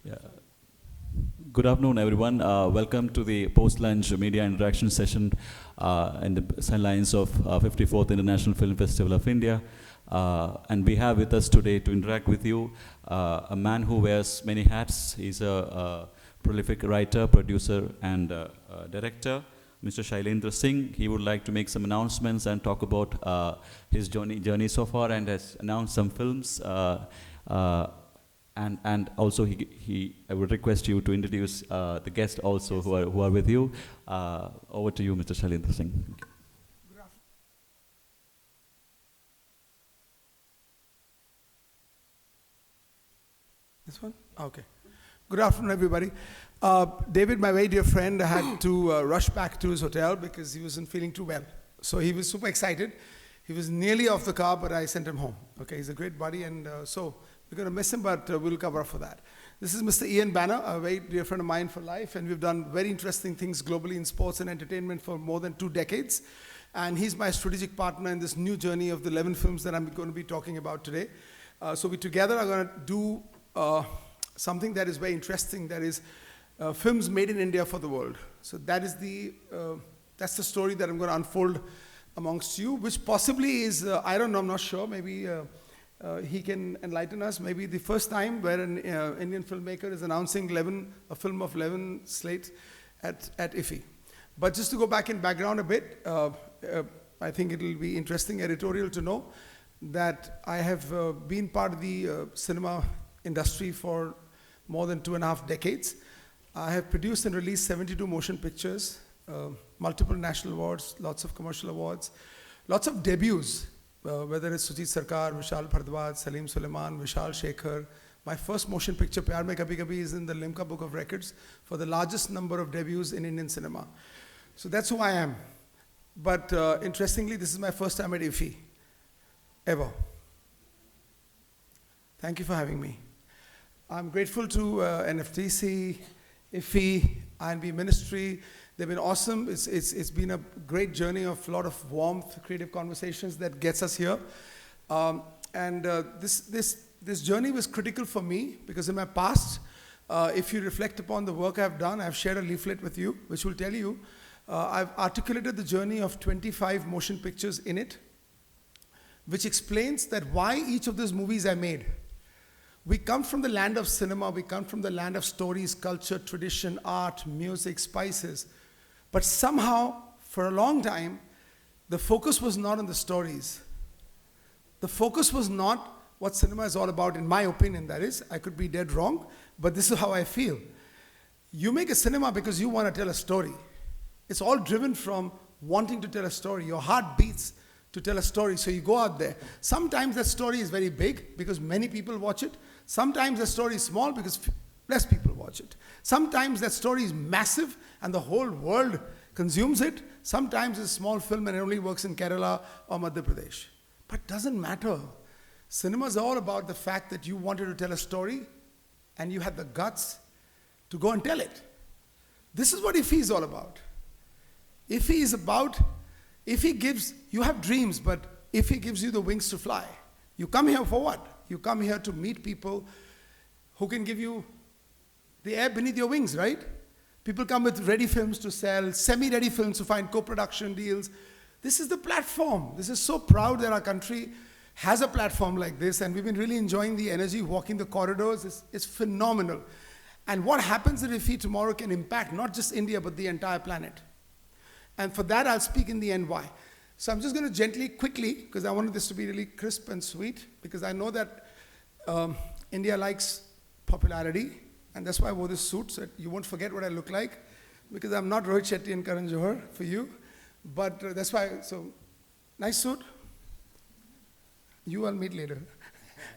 Yeah. Good afternoon, everyone. Welcome to the post-lunch media interaction session in the sidelines of 54th International Film Festival of India. And we have with us today to interact with you a man who wears many hats. He's a prolific writer, producer, and director, Mr. Shailendra Singh. He would like to make some announcements and talk about his journey so far, and has announced some films. And also, I would request you to introduce the guests also who are with you. Over to you, Mr. Shailendra Singh. This one? Okay. Good afternoon, everybody. David, my very dear friend, had to rush back to his hotel because he wasn't feeling too well. So he was super excited. He was nearly off the car, but I sent him home. Okay, he's a great buddy, and so we're going to miss him, but we'll cover up for that. This is Mr. Ian Banner, a very dear friend of mine for life, and we've done very interesting things globally in sports and entertainment for more than 2 decades. And he's my strategic partner in this new journey of the 11 films that I'm going to be talking about today. So we together are going to do something that is very interesting, that is films made in India for the world. So that is that's the story that I'm going to unfold amongst you, which possibly is, I don't know, I'm not sure, maybe he can enlighten us. Maybe the first time where an Indian filmmaker is announcing a film of 11 slates at IFFI. But just to go back in background a bit, I think it will be interesting editorial to know that I have been part of the cinema industry for more than 2.5 decades. I have produced and released 72 motion pictures, multiple national awards, lots of commercial awards, lots of debuts. Whether it's Sujit Sarkar, Vishal Bhardwaj, Salim Suleiman, Vishal Shekhar. My first motion picture, Pyar Mein Kabhi Kabhi, is in the Limca Book of Records for the largest number of debuts in Indian cinema. So that's who I am. But interestingly, this is my first time at IFFI, ever. Thank you for having me. I'm grateful to NFTC, IFFI, INB Ministry. They've been awesome. It's been a great journey of a lot of warmth, creative conversations that gets us here. This journey was critical for me because in my past, if you reflect upon the work I've done, I've shared a leaflet with you, which will tell you, I've articulated the journey of 25 motion pictures in it, which explains that why each of those movies I made. We come from the land of cinema, we come from the land of stories, culture, tradition, art, music, spices. But somehow, for a long time, the focus was not on the stories. The focus was not what cinema is all about, in my opinion, that is. I could be dead wrong, but this is how I feel. You make a cinema because you want to tell a story. It's all driven from wanting to tell a story. Your heart beats to tell a story, so you go out there. Sometimes that story is very big because many people watch it. Sometimes the story is small because less people watch it. Sometimes that story is massive and the whole world consumes it. Sometimes it's a small film and it only works in Kerala or Madhya Pradesh. But it doesn't matter. Cinema is all about the fact that you wanted to tell a story and you had the guts to go and tell it. This is what IFFI is all about. IFFI is about, IFFI gives, you have dreams, but IFFI gives you the wings to fly. You come here for what? You come here to meet people who can give you the air beneath your wings, right? People come with ready films to sell, semi-ready films to find co-production deals. This is the platform. This is so proud that our country has a platform like this, and we've been really enjoying the energy, walking the corridors. It's phenomenal. And what happens at IFFI tomorrow can impact not just India, but the entire planet. And for that, I'll speak in the end why. So I'm just going to gently, quickly, because I wanted this to be really crisp and sweet, because I know that India likes popularity, and that's why I wore this suit, so that you won't forget what I look like, because I'm not Rohit Shetty and Karan Johar for you, but that's why, so, nice suit. You will meet later.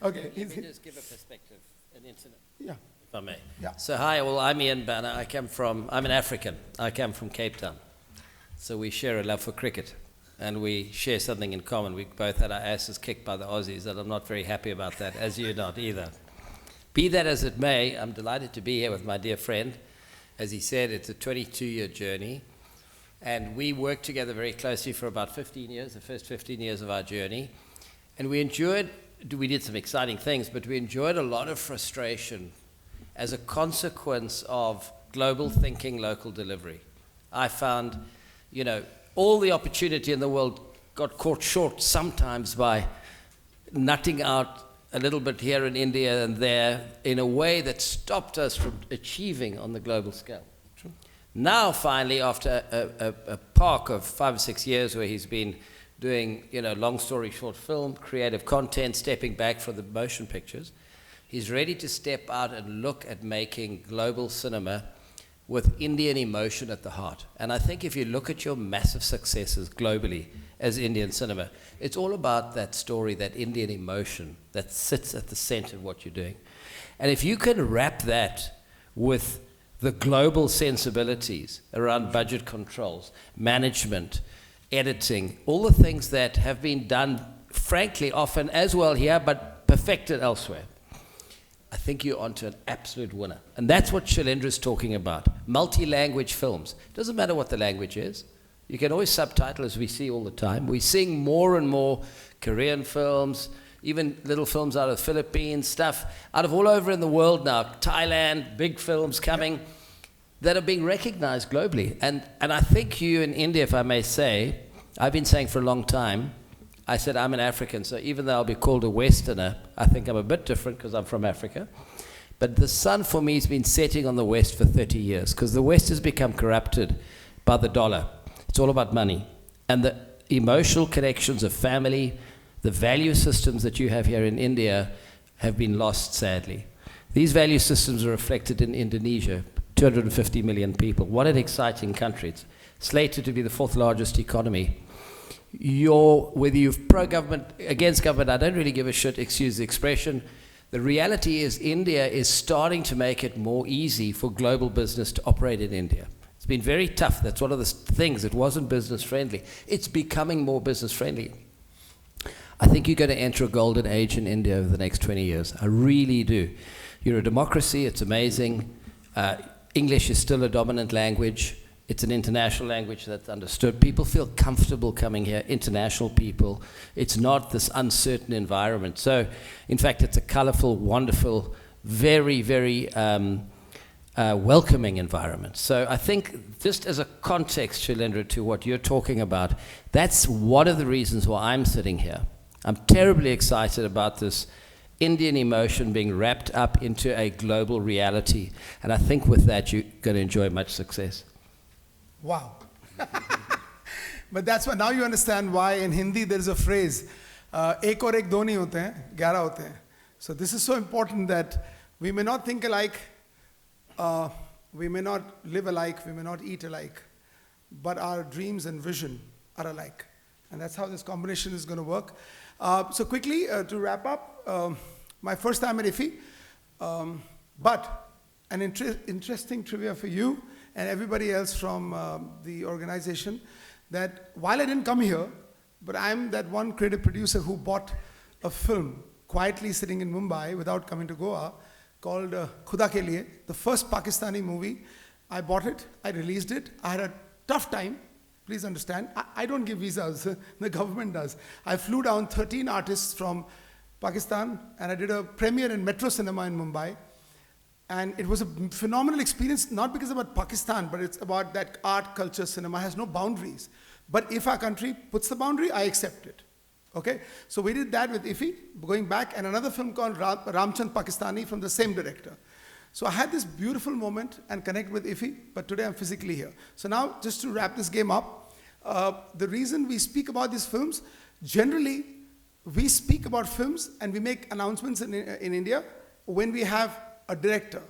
Okay. Let me just give a perspective, an internet. Yeah. If I may. Yeah. So hi, well, I'm Ian Banner. I'm an African. I come from Cape Town. So we share a love for cricket. And we share something in common. We both had our asses kicked by the Aussies, and I'm not very happy about that, as you're not either. Be that as it may, I'm delighted to be here with my dear friend. As he said, it's a 22-year journey. And we worked together very closely for about 15 years, the first 15 years of our journey. And we did some exciting things, but we enjoyed a lot of frustration as a consequence of global thinking, local delivery. I found, all the opportunity in the world got caught short sometimes by nutting out a little bit here in India and there in a way that stopped us from achieving on the global scale. True. Now, finally, after a park of 5 or 6 years where he's been doing, long story short film, creative content, stepping back from the motion pictures, he's ready to step out and look at making global cinema with Indian emotion at the heart. And I think if you look at your massive successes globally as Indian cinema, it's all about that story, that Indian emotion that sits at the center of what you're doing. And if you can wrap that with the global sensibilities around budget controls, management, editing, all the things that have been done, frankly, often as well here, but perfected elsewhere, I think you're onto an absolute winner. And that's what Shailendra is talking about. Multi-language films. Doesn't matter what the language is. You can always subtitle, as we see all the time. We're seeing more and more Korean films, even little films out of the Philippines, stuff out of all over in the world now. Thailand, big films coming that are being recognized globally. And I think you in India, if I may say, I've been saying for a long time, I said I'm an African, so even though I'll be called a Westerner, I think I'm a bit different because I'm from Africa. But the sun for me has been setting on the West for 30 years because the West has become corrupted by the dollar. It's all about money. And the emotional connections of family, the value systems that you have here in India have been lost, sadly. These value systems are reflected in Indonesia, 250 million people. What an exciting country. It's slated to be the 4th largest economy. Whether you're pro-government, against government, I don't really give a shit, excuse the expression. The reality is India is starting to make it more easy for global business to operate in India. It's been very tough. That's one of the things. It wasn't business friendly. It's becoming more business friendly. I think you're going to enter a golden age in India over the next 20 years. I really do. You're a democracy. It's amazing. English is still a dominant language. It's an international language that's understood. People feel comfortable coming here, international people. It's not this uncertain environment. So, in fact, it's a colorful, wonderful, very, very welcoming environment. So I think just as a context, Shailendra, to what you're talking about, that's one of the reasons why I'm sitting here. I'm terribly excited about this Indian emotion being wrapped up into a global reality. And I think with that, you're going to enjoy much success. Wow. But that's why now you understand why in Hindi there is a phrase, ek aur ek do nahi hote hain, 11 hote hain. So this is so important that we may not think alike, we may not live alike, we may not eat alike, but our dreams and vision are alike. And that's how this combination is going to work. So quickly, to wrap up, my first time at IFFI, but an interesting trivia for you and everybody else from the organization, that while I didn't come here, but I'm that one creative producer who bought a film quietly sitting in Mumbai without coming to Goa called Khuda Ke Liye, the first Pakistani movie. I bought it, I released it, I had a tough time. Please understand, I don't give visas, the government does. I flew down 13 artists from Pakistan and I did a premiere in Metro Cinema in Mumbai. And it was a phenomenal experience, not because about Pakistan, but it's about that art, culture, cinema has no boundaries. But if our country puts the boundary, I accept it. Okay? So we did that with IFFI, going back, and another film called Ramchand Pakistani from the same director. So I had this beautiful moment and connect with IFFI, but today I'm physically here. So now, just to wrap this game up, the reason we speak about these films, generally, we speak about films and we make announcements in India when we have a director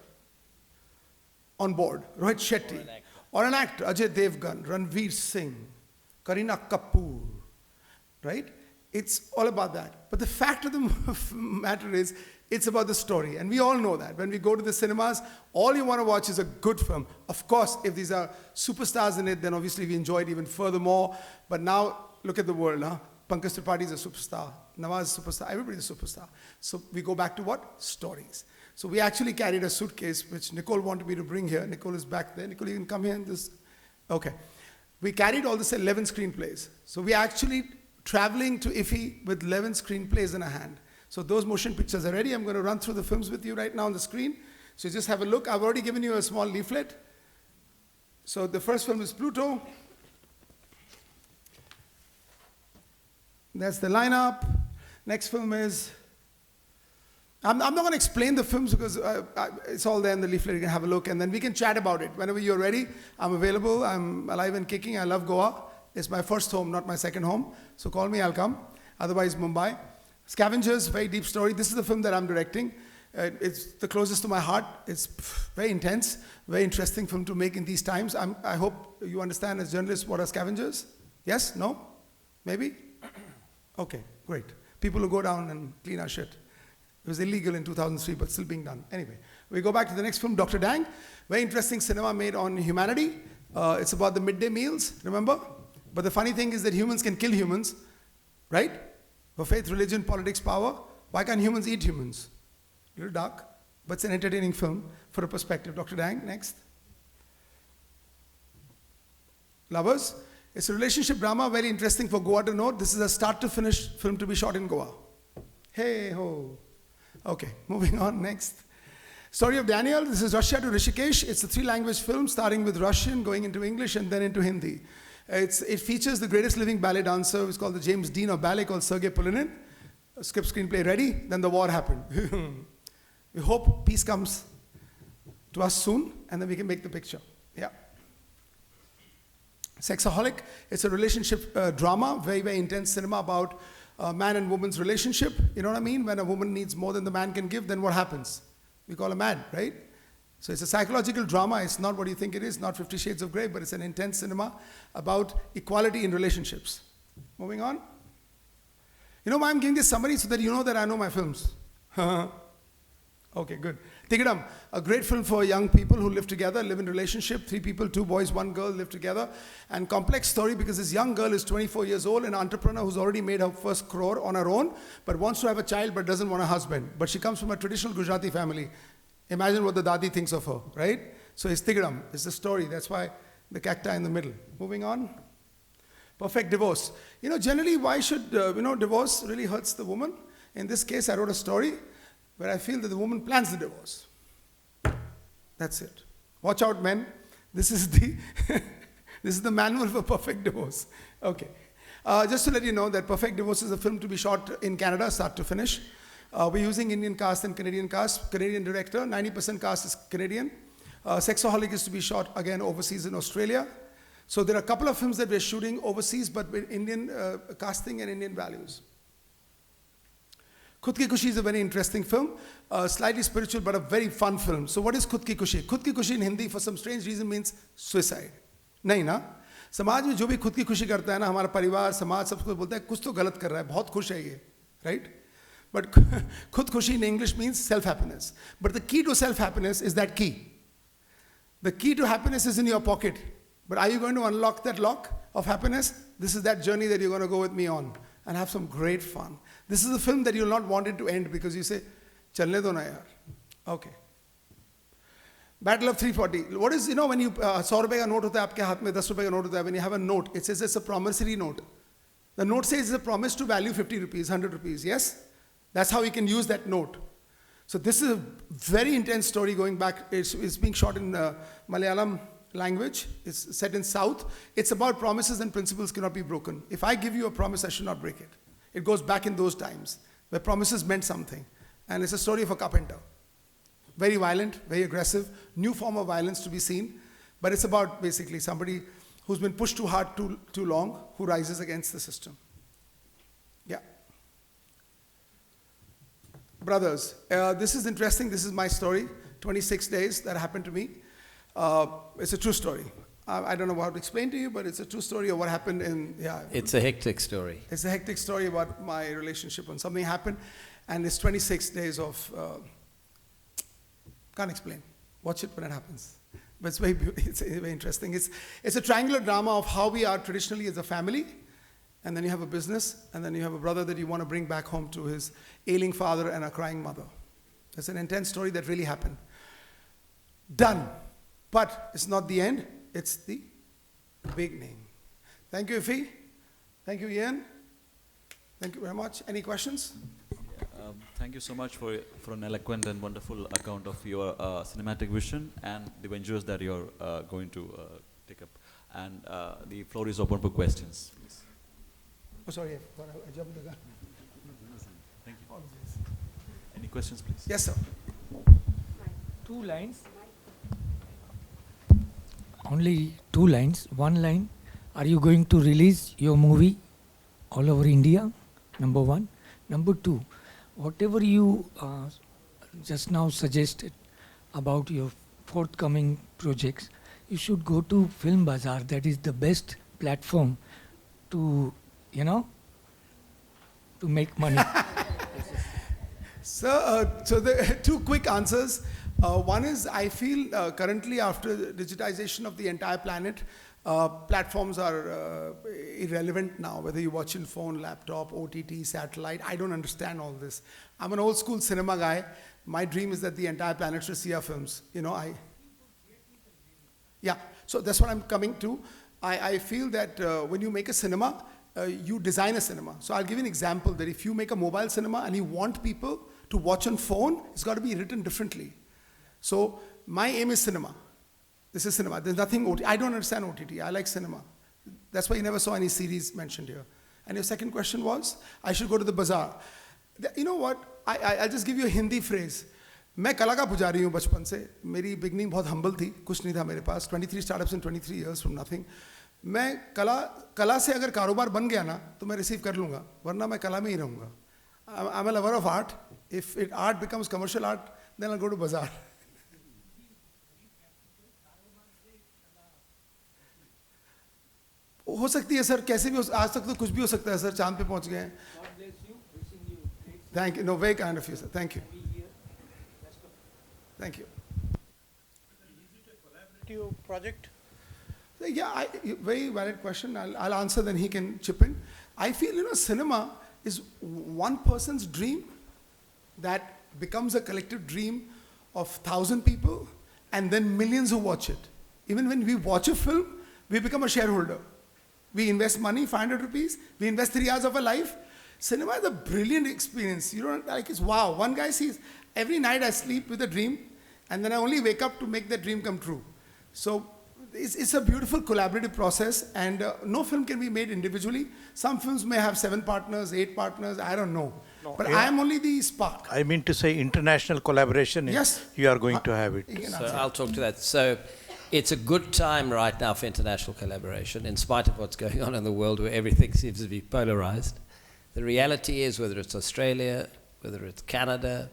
on board, Rohit Shetty, or an actor, Ajay Devgan, Ranveer Singh, Kareena Kapoor, right? It's all about that. But the fact of the matter is, it's about the story. And we all know that. When we go to the cinemas, all you want to watch is a good film. Of course, if these are superstars in it, then obviously we enjoy it even furthermore. But now, look at the world, huh? Pankaj Tripathi is a superstar. Nawaz is a superstar. Everybody's a superstar. So we go back to what? Stories. So we actually carried a suitcase, which Nicole wanted me to bring here. Nicole is back there. Nicole, you can come here and this. Okay. We carried all this 11 screenplays. So we actually traveling to IFFI with 11 screenplays in a hand. So those motion pictures are ready. I'm going to run through the films with you right now on the screen. So just have a look. I've already given you a small leaflet. So the first film is Pluto. That's the lineup. Next film is, I'm not going to explain the films because it's all there in the leaflet. You can have a look and then we can chat about it. Whenever you're ready, I'm available. I'm alive and kicking. I love Goa. It's my first home, not my second home. So call me, I'll come. Otherwise, Mumbai. Scavengers, very deep story. This is the film that I'm directing. It's the closest to my heart. It's very intense, very interesting film to make in these times. I hope you understand as journalists what are scavengers. Yes? No? Maybe? Okay, great. People who go down and clean our shit. It was illegal in 2003, but still being done. Anyway, we go back to the next film, Dr. Dang. Very interesting cinema made on humanity. It's about the midday meals, remember? But the funny thing is that humans can kill humans, right? For faith, religion, politics, power. Why can't humans eat humans? A little dark, but it's an entertaining film for a perspective. Dr. Dang, next. Lovers. It's a relationship drama, very interesting for Goa to know. This is a start to finish film to be shot in Goa. Hey ho. Okay, moving on, next. Story of Daniel. This is Russia to Rishikesh. It's a 3-language film starting with Russian, going into English, and then into Hindi. It features the greatest living ballet dancer. It's called the James Dean of ballet, called Sergei Polinin. Script screenplay ready. Then the war happened. We hope peace comes to us soon, and then we can make the picture. Yeah. Sexaholic. It's a relationship drama, very, very intense cinema about man and woman's relationship. You know what I mean? When a woman needs more than the man can give, then what happens? We call her mad, right? So it's a psychological drama. It's not what you think it is, not 50 Shades of Grey, but it's an intense cinema about equality in relationships. Moving on. You know why I'm giving this summary? So that you know that I know my films. Okay, good. Tikadam, a great film for young people who live together, live in relationship. 3 people, 2 boys, 1 girl live together. And complex story because this young girl is 24 years old, an entrepreneur who's already made her first crore on her own, but wants to have a child but doesn't want a husband. But she comes from a traditional Gujarati family. Imagine what the dadi thinks of her, right? So it's Tikadam, it's the story. That's why the cacti in the middle. Moving on. Perfect divorce. You know, generally, why should, divorce really hurts the woman? In this case, I wrote a story where I feel that the woman plans the divorce. That's it. Watch out, men. This is the this is the manual for perfect divorce. Okay. Just to let you know that Perfect Divorce is a film to be shot in Canada, start to finish. We're using Indian cast and Canadian cast. Canadian director, 90% cast is Canadian. Sexaholic is to be shot again overseas in Australia. So there are a couple of films that we're shooting overseas, but with Indian casting and Indian values. Khud Ki Kushi is a very interesting film, slightly spiritual but a very fun film. So what is Khud Ki Kushi? Khud Ki Kushi in Hindi for some strange reason means suicide. Nahi na? समाज में जो भी खुद की खुशी करता है ना, हमारा परिवार, समाज सब कुछ बोलता है कुछ तो गलत कर रहा है, बहुत खुश है ये, right? But khud khushi in English means self-happiness. But the key to self-happiness is that key. The key to happiness is in your pocket. But are you going to unlock that lock of happiness? This is that journey that you're going to go with me on and have some great fun. This is a film that you'll not want it to end because you say, chalne do na yaar. Okay. Battle of 340. What is, when you, 100 rupees ka note hota hai, aapke haath mein 10 rupees ka note hota hai, when you have a note, it says it's a promissory note. The note says it's a promise to value 50 rupees, 100 rupees, yes? That's how you can use that note. So this is a very intense story going back. It's being shot in Malayalam language. It's set in South. It's about promises and principles cannot be broken. If I give you a promise, I should not break it. It goes back in those times where promises meant something. And it's a story of a carpenter. Very violent, very aggressive, new form of violence to be seen. But it's about basically somebody who's been pushed too hard too long, who rises against the system. Yeah. Brothers, this is interesting. This is my story. 26 days that happened to me. It's a true story. I don't know how to explain to you, but it's a true story of what happened in, yeah. It's a hectic story. It's a hectic story about my relationship when something happened. And it's 26 days of, can't explain. Watch it when it happens. But it's very interesting. It's a triangular drama of how we are traditionally as a family. And then you have a business, and then you have a brother that you want to bring back home to his ailing father and a crying mother. It's an intense story that really happened. Done. But it's not the end. It's the beginning. Thank you, IFFI. Thank you, Ian. Thank you very much. Any questions? Thank you so much for an eloquent and wonderful account of your cinematic vision and the ventures that you're going to take up. And the floor is open for questions. Please. Oh, sorry, I jumped the gun. Thank you. Any questions, please? Yes, sir. 2 lines. Only 2 lines. 1 line. Are you going to release your movie all over India? Number 1. Number 2. Whatever you just now suggested about your forthcoming projects, you should go to Film Bazaar. That is the best platform to, to make money. Sir, so the 2 quick answers. One is, I feel currently after the digitization of the entire planet, platforms are irrelevant now, whether you watch on phone, laptop, OTT, satellite. I don't understand all this. I'm an old school cinema guy. My dream is that the entire planet should see our films. Yeah, so that's what I'm coming to. I feel that when you make a cinema, you design a cinema. So I'll give you an example that if you make a mobile cinema and you want people to watch on phone, it's got to be written differently. So my aim is cinema. This is cinema. There's nothing OTT. I don't understand OTT. I like cinema. That's why you never saw any series mentioned here. And your second question was, I should go to the bazaar. You know what? I'll just give you a Hindi phrase. मैं कला का पुजारी हूँ बचपन से. मेरी beginning बहुत humble थी. कुछ नहीं था मेरे पास. 23 startups in 23 years from nothing. मैं कला से अगर कारोबार बन गया ना, तो मैं रिसीव कर लूँगा. वरना मैं कला में ही रहूँगा. I'm a lover of art. If art becomes commercial art, then I'll go to bazaar. हो सकती है सर, कैसे भी आज तक तो कुछ भी हो सकता है सर. चांद पे पहुंच गए हैं. Thank you. No, very kind of you, sir. Thank you. Thank you. Is it a collaborative project? Yeah, very valid question. I'll answer, then he can chip in. I feel, cinema is one person's dream that becomes a collective dream of 1,000 people and then millions who watch it. Even when we watch a film, we become a shareholder. We invest money, 500 rupees. We invest 3 hours of our life. Cinema is a brilliant experience. It's wow. One guy sees, every night I sleep with a dream, and then I only wake up to make that dream come true. So it's a beautiful collaborative process, and no film can be made individually. Some films may have 7 partners, 8 partners, I don't know. No, but I am only the spark. I mean to say international collaboration. Yes. You are going to have it. So I'll talk to that. So it's a good time right now for international collaboration, in spite of what's going on in the world where everything seems to be polarized. The reality is, whether it's Australia, whether it's Canada,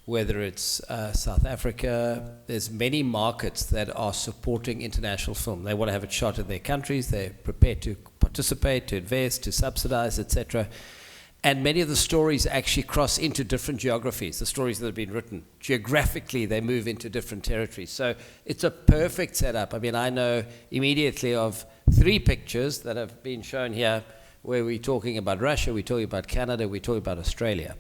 whether it's South Africa, there's many markets that are supporting international film. They want to have it shot in their countries. They're prepared to participate, to invest, to subsidize, etc. And many of the stories actually cross into different geographies, the stories that have been written. Geographically, they move into different territories. So it's a perfect setup. I mean, I know immediately of 3 pictures that have been shown here where we're talking about Russia, we're talking about Canada, we're talking about Australia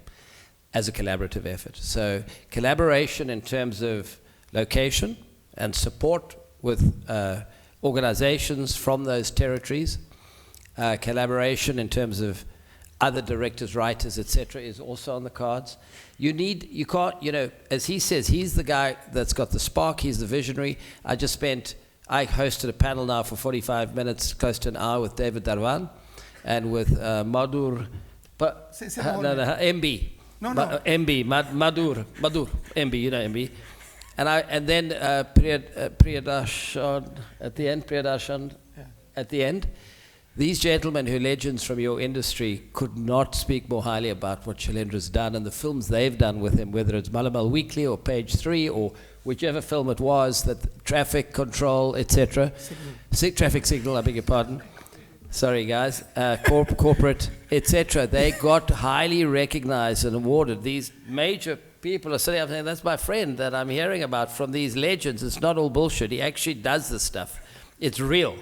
as a collaborative effort. So collaboration in terms of location and support with organizations from those territories, collaboration in terms of other directors, writers, etc., is also on the cards. You can't, as he says, he's the guy that's got the spark, he's the visionary. I hosted a panel now for 45 minutes, close to an hour, with David Darwan and with Madhur, MB. No. MB, Madhur, MB, MB. And then Priyadarshan at the end. These gentlemen who are legends from your industry could not speak more highly about what Shailendra's done and the films they've done with him, whether it's Malamal Weekly or Page 3 or whichever film it was, that Traffic Control, etc. Traffic Signal, I beg your pardon. Sorry, guys. Corporate, etc. They got highly recognized and awarded. These major people are sitting up saying, that's my friend that I'm hearing about from these legends. It's not all bullshit. He actually does this stuff. It's real.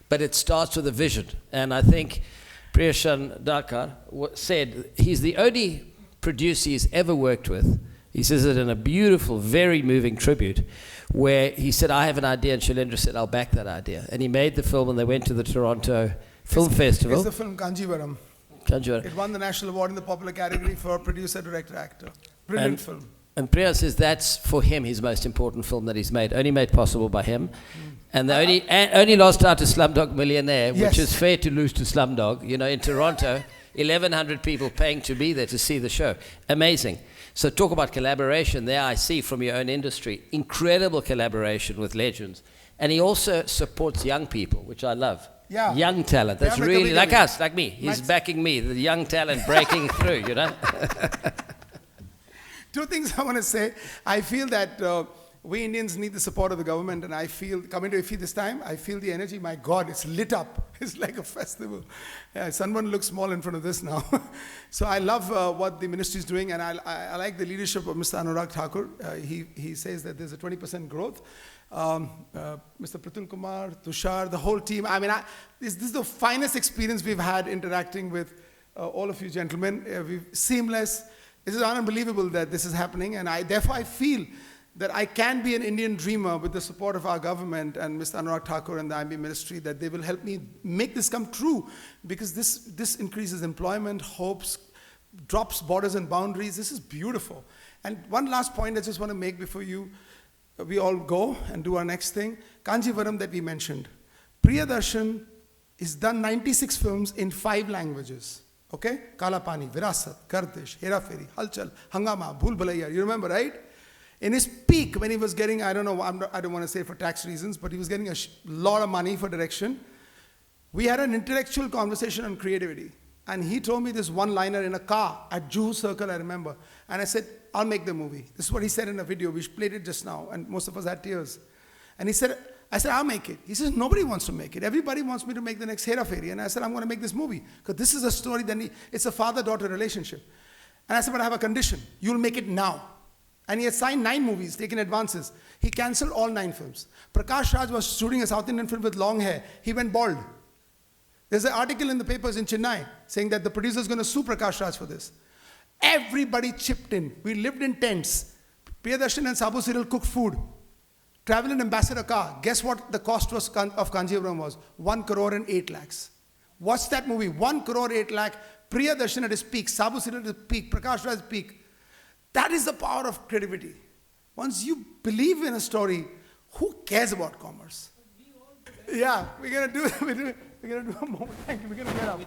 But it starts with a vision. And I think Priyashan Dakar said he's the only producer he's ever worked with. He says it in a beautiful, very moving tribute, where he said, I have an idea, and Shailendra said, I'll back that idea. And he made the film, and they went to the Toronto Film Festival. It's the film Kanjivaram. Kanjura. It won the national award in the popular category for producer, director, actor. Brilliant film. And Priya says that's, for him, his most important film that he's made, only made possible by him. And the only lost out to Slumdog Millionaire, Yes. which is fair to lose to Slumdog. You know, in Toronto, 1,100 people paying to be there to see the show. Amazing. So talk about collaboration. There I see from your own industry, incredible collaboration with legends. And he also supports young people, which I love. Yeah. Young talent. That's Yeah, really, like Kabhi. us, like me. He's backing me, the young talent breaking through, you know. Two things I want to say. I feel that we Indians need the support of the government, and I feel, coming to IFFI this time, I feel the energy. My God, it's lit up. It's like a festival. Yeah, Sunburn looks small in front of this now. So I love what the ministry is doing, and I like the leadership of Mr. Anurag Thakur. He says that there's a 20% growth. Mr. Pratul Kumar, Tushar, the whole team. I mean, this is the finest experience we've had interacting with all of you gentlemen. Seamless. This is unbelievable that this is happening, and therefore I feel that I can be an Indian dreamer with the support of our government and Mr. Anurag Thakur and the IB ministry, that they will help me make this come true, because this increases employment, hopes, drops borders and boundaries. This is beautiful. And one last point I just want to make before we all go and do our next thing. Kanjivaram that we mentioned. Priyadarshan has done 96 films in 5 languages. Okay? Kala Pani, Virasat, Gardish, Hera Feri, Halchal, Hangama, Bhool Bhulaiya. You remember, right? In his peak, when he was getting, I don't know, I don't want to say for tax reasons, but he was getting a lot of money for direction. We had an intellectual conversation on creativity. And he told me this one-liner in a car at Juhu Circle, I remember. And I said, I'll make the movie. This is what he said in a video. We played it just now, and most of us had tears. And I said, I'll make it. He says, nobody wants to make it. Everybody wants me to make the next Hera Feri. And I said, I'm going to make this movie. Because this is a story, it's a father-daughter relationship. And I said, but I have a condition. You'll make it now. And he had signed 9 movies, taken advances. He cancelled all 9 films. Prakash Raj was shooting a South Indian film with long hair. He went bald. There's an article in the papers in Chennai saying that the producer is going to sue Prakash Raj for this. Everybody chipped in. We lived in tents. Priyadarshan and Sabu Serial cooked food. Travel in ambassador car. Guess what the cost was of Kanjivaram was? 1 crore and 8 lakhs. Watch that movie. 1 crore 8 lakh. Priyadarshan at his peak. Sabu Serial at his peak. Prakash Raj at his peak. That is the power of creativity. Once you believe in a story, who cares about commerce? Yeah, we're gonna do a moment. Thank you. We're gonna get up.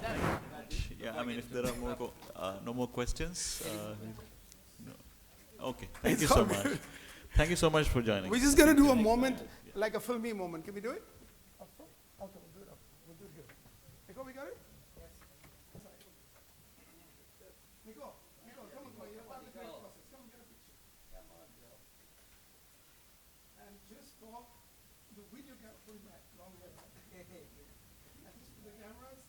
Yeah, I mean, if there are no more questions. No. Okay, thank you so much. Thank you so much for joining. We're just gonna do a moment, like a filmy moment. Can we do it? Okay, we'll do it. We'll do it here. Nico, we got it? Yes. Nico, come on, you're part of the creative process. Come and get a picture. Come on, girl. And just for the video camera, pull back, long way. And just for the cameras.